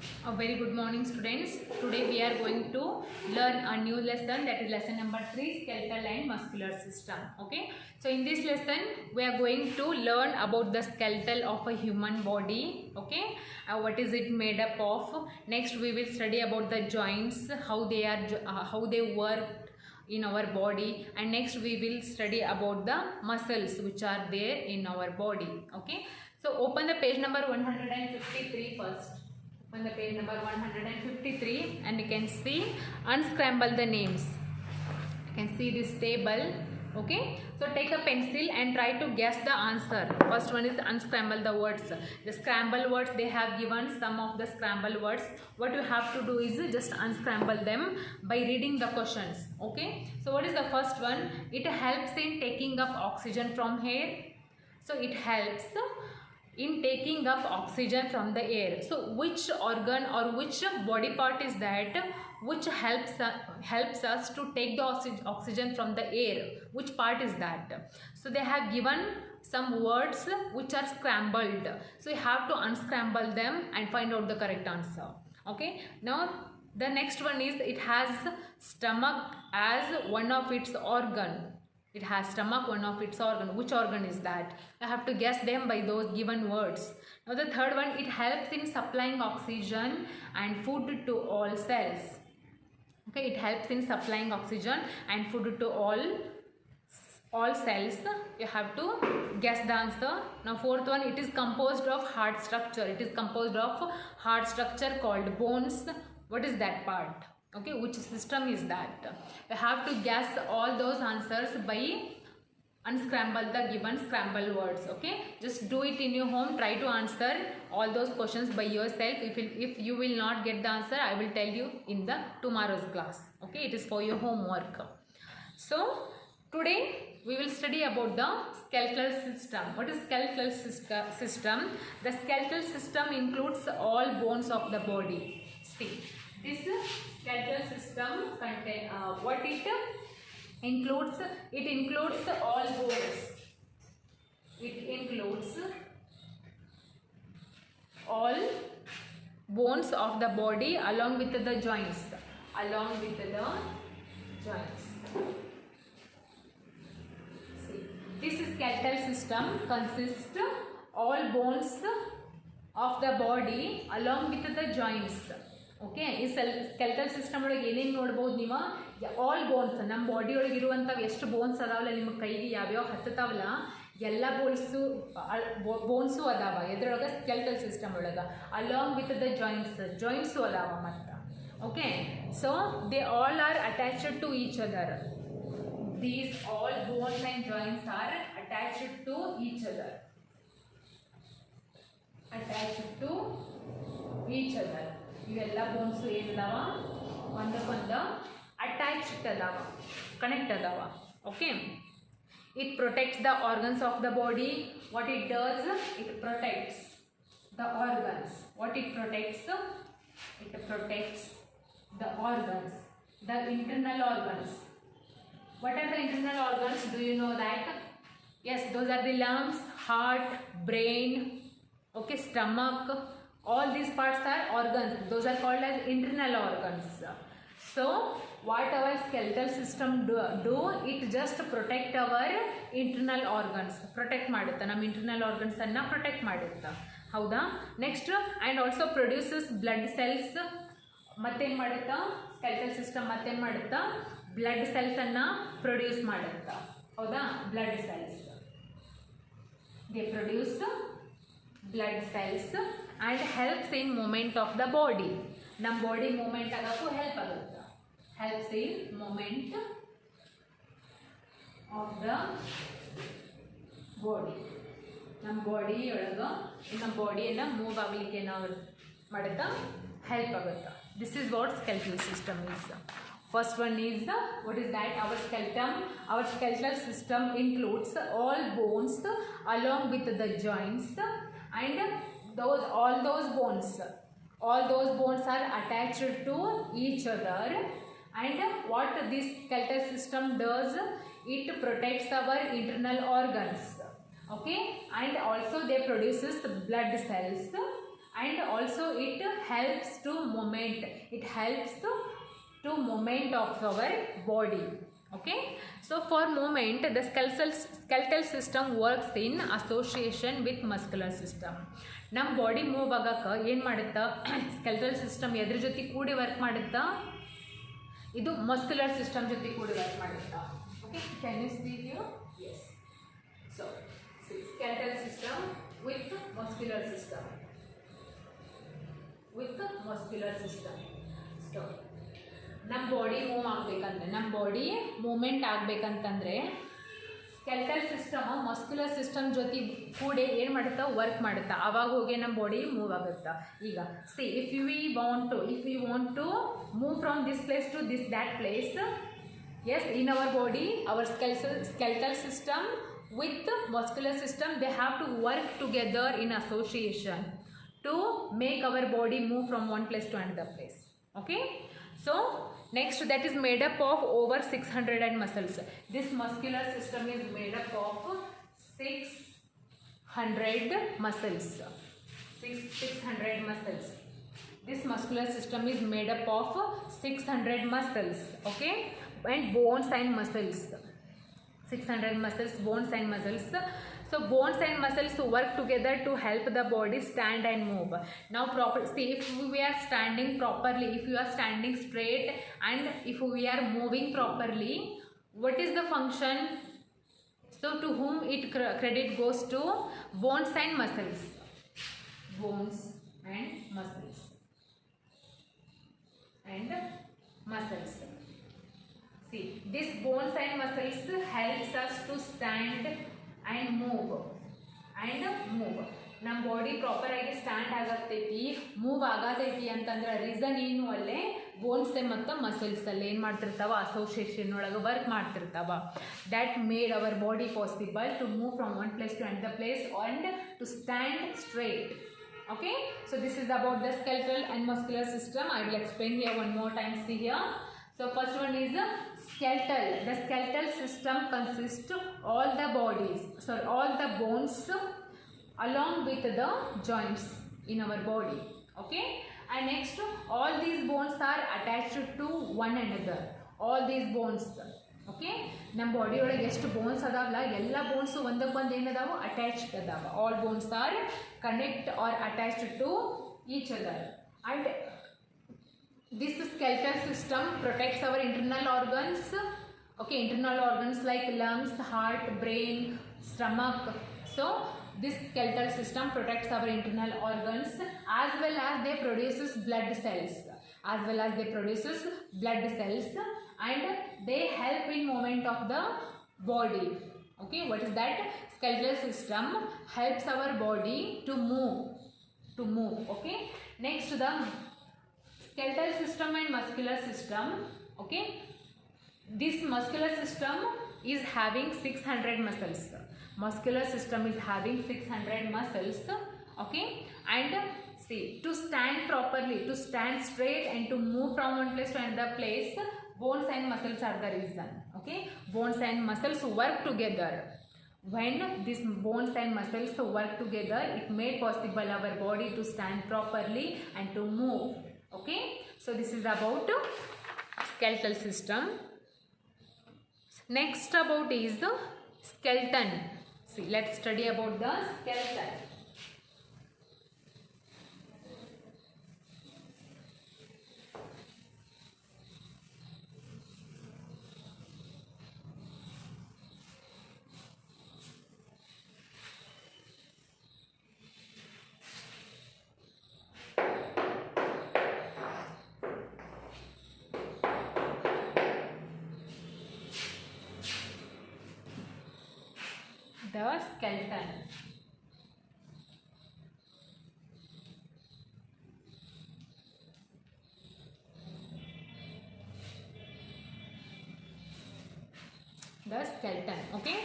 A very good morning, students. Today we are going to learn a new lesson, that is lesson number 3, skeletal and muscular system. Okay, so in this lesson we are going to learn about the skeletal of a human body. Okay, what is it made up of. Next we will study about the joints, how they work in our body, and next we will study about the muscles which are there in our body. Okay, so open the page number 153 first. On the page number 153, and you can see, unscramble the names. You can see this table. Okay, so take a pencil and try to guess the answer. First one is unscramble the words. The scramble words, they have given some of the scramble words. What you have to do is just unscramble them by reading the questions. Okay, so what is the first one? It helps in taking up oxygen from air. So it helps in taking up oxygen from the air. So which organ or which body part is that which helps us to take the oxygen from the air? Which part is that? So they have given some words which are scrambled. So you have to unscramble them and find out the correct answer. Okay, now the next one is, it has stomach as one of its organ. It has stomach, one of its organ. Which organ is that? I have to guess them by those given words. Now the third one, it helps in supplying oxygen and food to all cells. Okay, it helps in supplying oxygen and food to all cells. You have to guess the answer. Now fourth one, it is composed of hard structure. It is composed of hard structure called bones. What is that part? Okay, which system is that? You have to guess all those answers by unscramble the given scramble words. Okay, just do it in your home. Try to answer all those questions by yourself. If you will not get the answer, I will tell you in the tomorrow's class. Okay, it is for your homework. So today we will study about the skeletal system. What is skeletal system? The skeletal system includes all bones of the body. See, this skeletal system contain what it includes. It includes all bones. It includes all bones of the body along with the joints. Along with the joints. See, this skeletal system consists all bones of the body along with the joints. Okay, ಈ skeletal system ಒಳಗೆ ಏನೇನು ನೋಡ್ಬೋದು ನೀವು? All bones, ನಮ್ಮ body ಒಳಗೆ ಇರುವಂಥವು ಎಷ್ಟು bones ಅದಾವಲ್ಲ, ನಿಮ್ಮ ಕೈಗೆ ಯಾವ್ಯಾವ ಹತ್ತತಾವಲ್ಲ ಎಲ್ಲ ಬೋನ್ಸು ಅದಾವ ಎದ್ರೊಳಗೆ ಸ್ಕೆಲೆಟಲ್ ಸಿಸ್ಟಮ್ ಒಳಗೆ, ಅಲಾಂಗ್ ವಿತ್ ದ ಜಾಯಿಂಟ್ಸು ಅದಾವ ಮತ್ತು. Okay, so they all are attached to each other. These all bones and joints are attached to each other. Attached to each other. ಇವೆಲ್ಲ ಬೋನ್ಸು ಏನಿದಾವ ಒಂದಕ್ಕೊಂದು attached ಅದಾವ, connect ಅದಾವ. Okay, it protects the organs of the body. What it does? It protects the organs. What it protects? It protects the organs, the internal organs. What are the internal organs? Do you know that? Yes, those are the lungs, heart, brain, okay, stomach. All these parts are organs. Those are called as internal organs. So what our skeletal system do, it just protect our internal organs. Protect ಮಾಡುತ್ತೆ, ನಮ್ಮ internal organs ಅನ್ನ protect ಮಾಡುತ್ತೆ. ಹೌದಾ? Next, and also produces blood cells. ಮತ್ತೇನು ಮಾಡುತ್ತಾ skeletal system? ಮತ್ತೇನು ಮಾಡುತ್ತಾ? Blood cells ಅನ್ನ ಪ್ರೊಡ್ಯೂಸ್ ಮಾಡುತ್ತಾ. ಹೌದಾ? Blood cells, they produce blood cells and helps in movement of the body. ನಮ್ಮ ಬಾಡಿ ಮೂಮೆಂಟ್ ಆಗೋಕ್ಕೂ ಹೆಲ್ಪ್ ಆಗುತ್ತೆ. helps in movement of the body. ನಮ್ಮ ಬಾಡಿ ಒಳಗೆ ನಮ್ಮ ಬಾಡಿಯನ್ನು ಮೂವ್ ಆಗಲಿಕ್ಕೆ ನಾವು ಮಾಡುತ್ತಾ ಹೆಲ್ಪ್ ಆಗುತ್ತೆ. This is what skeletal system is. First one is, what is that? Our skeleton. Our skeletal system includes all bones along with the joints, and all those bones are attached to each other. And what this skeletal system does, it protects our internal organs. Okay, and also they produces blood cells and also it helps to movement. It helps to movement of our body. Okay, so for movement the skeletal system works in association with muscular system. ನಮ್ಮ body move ಆಗಕ್ಕೆ ಏನು ಮಾಡುತ್ತಾ ಸ್ಕೆಲ್ಟಲ್ system ಎದ್ರ ಜೊತೆ ಕೂಡಿ work ಮಾಡುತ್ತಾ ಇದು muscular system ಜೊತೆ ಕೂಡಿ ವರ್ಕ್ ಮಾಡುತ್ತಾ. Okay, can you see here? Yes. So skeletal system with muscular system. So ನಮ್ಮ ಬಾಡಿ ಮೂವ್ ಆಗಬೇಕಂದ್ರೆ, ನಮ್ಮ ಬಾಡಿ ಮೂವ್ಮೆಂಟ್ ಆಗಬೇಕಂತಂದರೆ ಸ್ಕೆಲ್ಟಲ್ ಸಿಸ್ಟಮ್ ಮಸ್ಕ್ಯುಲರ್ ಸಿಸ್ಟಮ್ ಜೊತೆ ಕೂಡಿ ಏನು ಮಾಡುತ್ತಾ ವರ್ಕ್ ಮಾಡುತ್ತಾ, ಆವಾಗ ಹೋಗಿ ನಮ್ಮ ಬಾಡಿ ಮೂವ್ ಆಗುತ್ತಾ. ಈಗ see if we want to move from this place to that place, yes, in our body our skeletal system with muscular system, they have to work together in association to make our body move from one place to another place. Okay, so next, that is made up of over 600 muscles. This muscular system is made up of 600 muscles. 600 muscles. This muscular system is made up of 600 muscles. Okay, and bones and muscles. 600 muscles, bones and muscles. So bones and muscles work together to help the body stand and move. Now see, if we are standing properly, if you are standing straight and if we are moving properly, what is the function? So to whom it credit goes to? Bones and muscles. Bones and muscles. And muscles. See, this bones and muscles helps us to stand and move. ನಮ್ಮ body proper ಆಗಿ stand ಆಗತೈತಿ, move ಆಗತೈತಿ ಅಂತಂದ್ರೆ reason ಏನು? ಅಲ್ಲೇ bones ಮತ್ತು muscles ಅಲ್ಲಿ ಏನು ಮಾಡ್ತಿರ್ತಾವ, ಅಸೋಸಿಯೇಷನ್ ಒಳಗೆ ವರ್ಕ್ ಮಾಡ್ತಿರ್ತಾವ. That made our body possible to move from one place to another place and to stand straight. Okay, so this is about the skeletal and muscular system. I will explain here one more time. See here. So first one is skeletal. The skeletal system consists all the bodies, all the bones along with the joints in our body. Okay, and next all these bones are attached to one another. All these bones. Okay, ನಮ್ಮ body ಒಳಗೆ ಎಷ್ಟು bones ಅದಾವಲ್ಲ ಎಲ್ಲ bones ಒಂದಕ್ಕೊಂದು ಏನದಾವು attached ಅದಾವ. All bones are connect are attached to each other. And this skeletal system protects our internal organs. Okay, internal organs like lungs, heart, brain, stomach. So this skeletal system protects our internal organs as well as they produces blood cells. And they help in movement of the body. Okay, what is that? Skeletal system helps our body to move. Okay, next to the skeletal system and muscular system. Okay, this muscular system is having 600 muscles. Muscular system is having 600 muscles. Okay, and see, to stand properly, to stand straight and to move from one place to another place, bones and muscles are the reason. Okay, bones and muscles work together. When these bones and muscles work together, it made possible our body to stand properly and to move. Okay, so this is about skeletal system. Next about is the skeleton. See, let's study about the skeleton. The skeleton. The skeleton. Okay,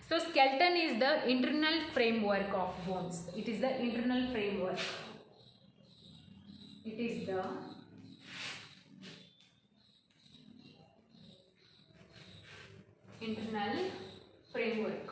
so skeleton is the internal framework of bones. It is the internal framework. It is the internal framework.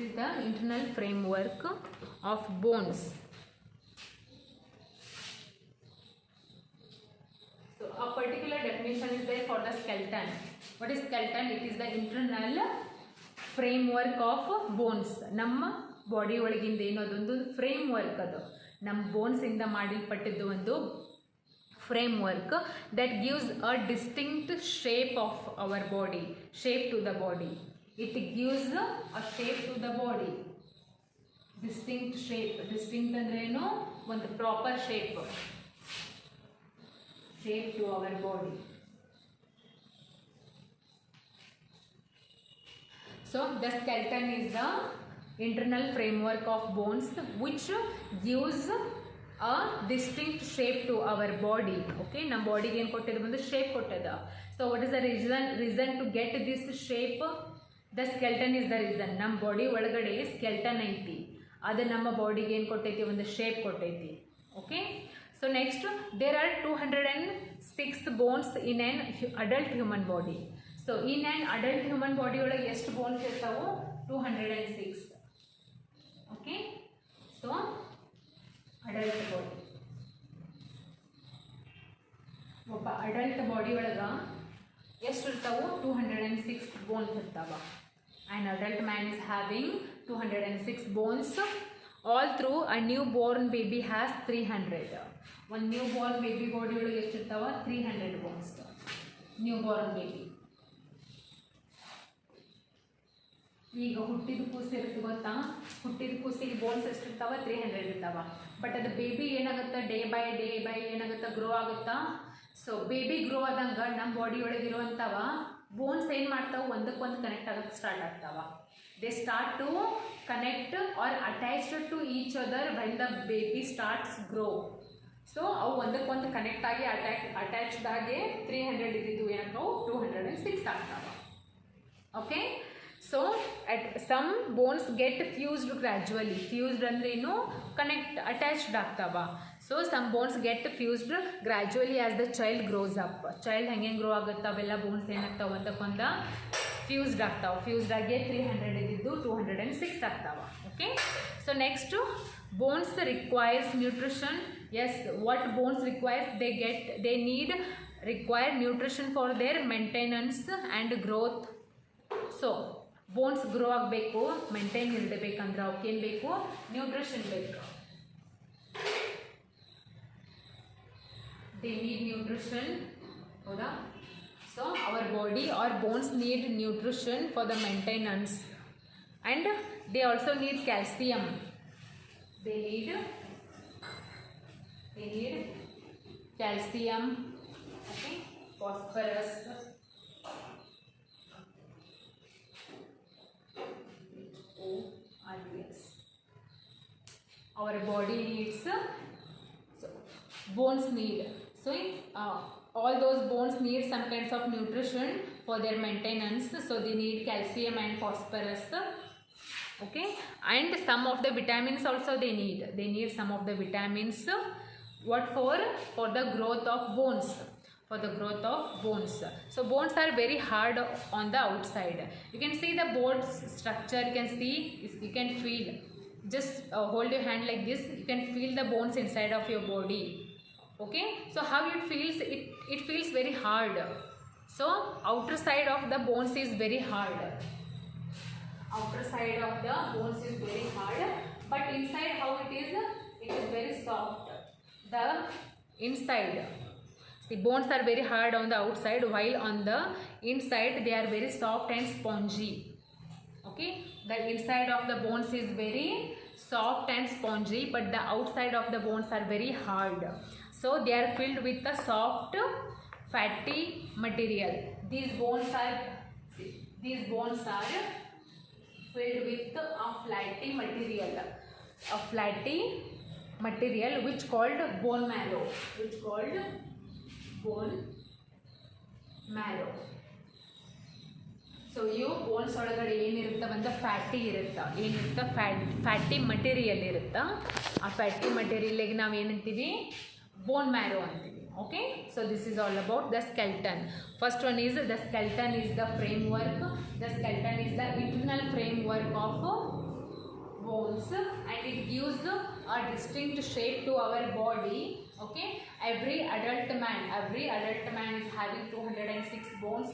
is the internal framework of bones. So a particular definition is there for the skeleton. What is skeleton? It is the internal framework of bones. ನಮ್ಮ body ಒಳಗಿಂದ ಏನು ಅದೊಂದು framework, ಅದು ನಮ್ಮ bones ಇಂದ ಮಾಡಲ್ಪಟ್ಟಿದ್ದು ಒಂದು framework that gives a distinct shape of our body, shape to the body. It gives a shape to the body. Distinct shape. Distinct ಅಂದ್ರೆ ಏನು? ಒಂದು proper shape. Shape to our body. So the skeleton is the internal framework of bones which gives a distinct shape to our body. Okay, ನಮ್ಮ ಬಾಡಿಗೆ ಏನು ಕೊಟ್ಟಿದೆ? ಒಂದು shape ಕೊಟ್ಟದ. So what is the reason to get this shape? The skeleton is the reason. ನಮ್ಮ body ಒಳಗಡೆ skeleton ಐತಿ, ಅದು ನಮ್ಮ ಬಾಡಿಗೆ ಏನು ಕೊಟ್ಟೈತಿ? ಒಂದು ಶೇಪ್ ಕೊಟ್ಟೈತಿ. Okay, so next there are 206 bones in an adult human body. So in an adult human body ಒಳಗೆ ಎಷ್ಟು ಬೋನ್ಸ್ ಇರ್ತಾವೋ? 206. ಓಕೆ, ಸೊ ಅಡಲ್ಟ್ ಬಾಡಿ, ಒಬ್ಬ ಅಡಲ್ಟ್ ಬಾಡಿ ಒಳಗೆ ಎಷ್ಟು ಇರ್ತಾವು? 206 ಬೋನ್ಸ್ ಇರ್ತಾವ. And adult man is having 206 bones. All through a new born baby has 300. ಒಂದು new born baby body ಒಳಗೆ ಎಷ್ಟಿರ್ತಾವ? 300 ಬೋನ್ಸ್. ನ್ಯೂ ಬೋರ್ನ್ ಬೇಬಿ ಈಗ ಹುಟ್ಟಿದ ಕೂಸು ಇರುತ್ತೆ ಗೊತ್ತಾ? ಹುಟ್ಟಿದ ಕೂಸಿಗೆ ಬೋನ್ಸ್ ಎಷ್ಟಿರ್ತಾವ? 300 ಇರ್ತಾವ. ಬಟ್ ಅದು ಬೇಬಿ ಏನಾಗುತ್ತೆ? ಡೇ ಬೈ ಏನಾಗುತ್ತೆ? ಗ್ರೋ ಆಗುತ್ತಾ? ಸೊ ಬೇಬಿ ಗ್ರೋ ಆದಂಗೆ ನಮ್ಮ ಬಾಡಿ ಒಳಗಿರುವಂಥವ ಬೋನ್ಸ್ ಏನು ಮಾಡ್ತಾವೆ? ಒಂದಕ್ಕೊಂದು ಕನೆಕ್ಟ್ ಆಗೋಕ್ಕೆ ಸ್ಟಾರ್ಟ್ ಆಗ್ತಾವ. They start to connect are attached to each other when the baby starts grow. ಸೊ ಅವು ಒಂದಕ್ಕೊಂದು ಕನೆಕ್ಟ್ ಆಗಿ ಅಟ್ಯಾಚ್ಡ್ ಆಗಿ 300 ಇದ್ದಿದ್ದು ಏನಕ್ಕವು 206 ಆಗ್ತಾವ. Okay, so some bones get fused gradually. Fused ಅಂದ್ರೆ ಏನು? ಅಟ್ಯಾಚ್ಡ್ ಆಗ್ತಾವ. So some bones get fused gradually as the child grows up. Child ಹೆಂಗೆ ಗ್ರೋ ಆಗುತ್ತೆ ಅವೆಲ್ಲ ಬೋನ್ಸ್ ಏನಾಗ್ತಾವೆ? ಒಂದಕ್ಕೊಂದ ಫ್ಯೂಸ್ಡ್ ಆಗ್ತಾವೆ. ಫ್ಯೂಸ್ಡ್ ಆಗಿ 300 ಇದ್ದಿದ್ದು 206 ಆಗ್ತಾವ. Okay, so next bones requires nutrition. Yes, what bones requires? they need require nutrition for their maintenance and growth. So bones grow ಆಗಬೇಕು, maintain ಇರಬೇಕಂದ್ರೆ ಅವಕ್ಕೇನು ಬೇಕು? ನ್ಯೂಟ್ರಿಷನ್ ಬೇಕು. ದೇ ನೀಡ್ ನ್ಯೂಟ್ರಿಷನ್, ಹೌದಾ? So our body are bones need nutrition for the maintenance and they also need calcium. They need calcium, okay, phosphorus. Our body needs, so bones need, so all those bones need some kinds of nutrition for their maintenance. So they need calcium and phosphorus. Okay, and some of the vitamins also they need some of the vitamins. What for? For the growth of bones. For the growth of bones. So bones are very hard on the outside. You can see the bones structure. You can feel. Just hold your hand like this. You can feel the bones inside of your body. Okay, so how it feels? It feels very hard. So outer side of the bones is very hard. Outer side of the bones is very hard, but inside how it is? It is very soft. The inside, the bones are very hard on the outside, while on the inside they are very soft and spongy. Okay, the inside of the bones is very soft and spongy, but the outside of the bones are very hard. So they are filled with a soft fatty material. These bones are filled with a flatty material which called bone marrow. So ಇವು bones ಒಳಗಡೆ ಏನಿರುತ್ತೆ? ಒಂದು fatty ಇರುತ್ತೆ. Fatty material ಇರುತ್ತೆ. ಆ fatty ಮಟೀರಿಯಲ್ಗೆ ನಾವು ಏನಂತೀವಿ? Bone marrow ಅಂತೀವಿ. Okay, so this is all about the skeleton. First one is the skeleton is the framework. The skeleton is the internal framework of bones, and it gives a distinct shape to our body. Okay, every adult man is having 206 bones,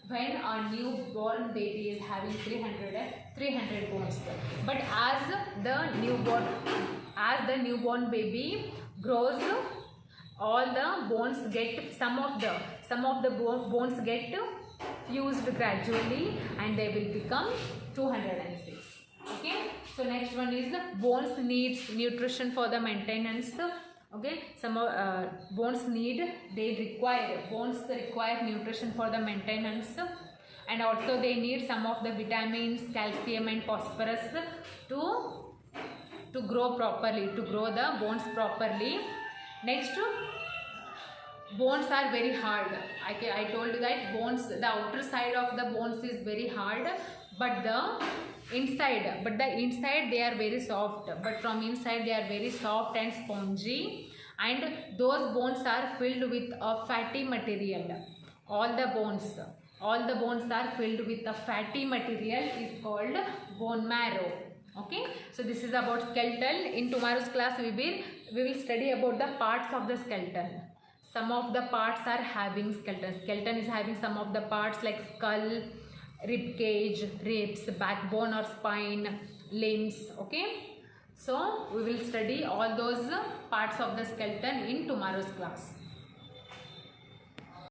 when a newborn baby is having 300 bones. But as the newborn baby grows, all the bones get, some of the bones get fused gradually, and they will become 206. Okay, so next one is bones needs nutrition for the maintenance. Okay, some bones require nutrition for the maintenance, and also they need some of the vitamins, calcium and phosphorus to grow properly, to grow the bones properly. Next, bones are very hard. I told you that bones, the outer side of the bones is very hard, but the inside they are very soft, but from inside they are very soft and spongy, and those bones are filled with a fatty material. All the bones are filled with a fatty material, is called bone marrow. Okay, so this is about skeleton. In tomorrow's class we will study about the parts of the skeleton. Some of the parts are having skeleton. Skeleton is having some of the parts like skull, rib cage, ribs, backbone or spine, limbs. Okay, so we will study all those parts of the skeleton in tomorrow's class.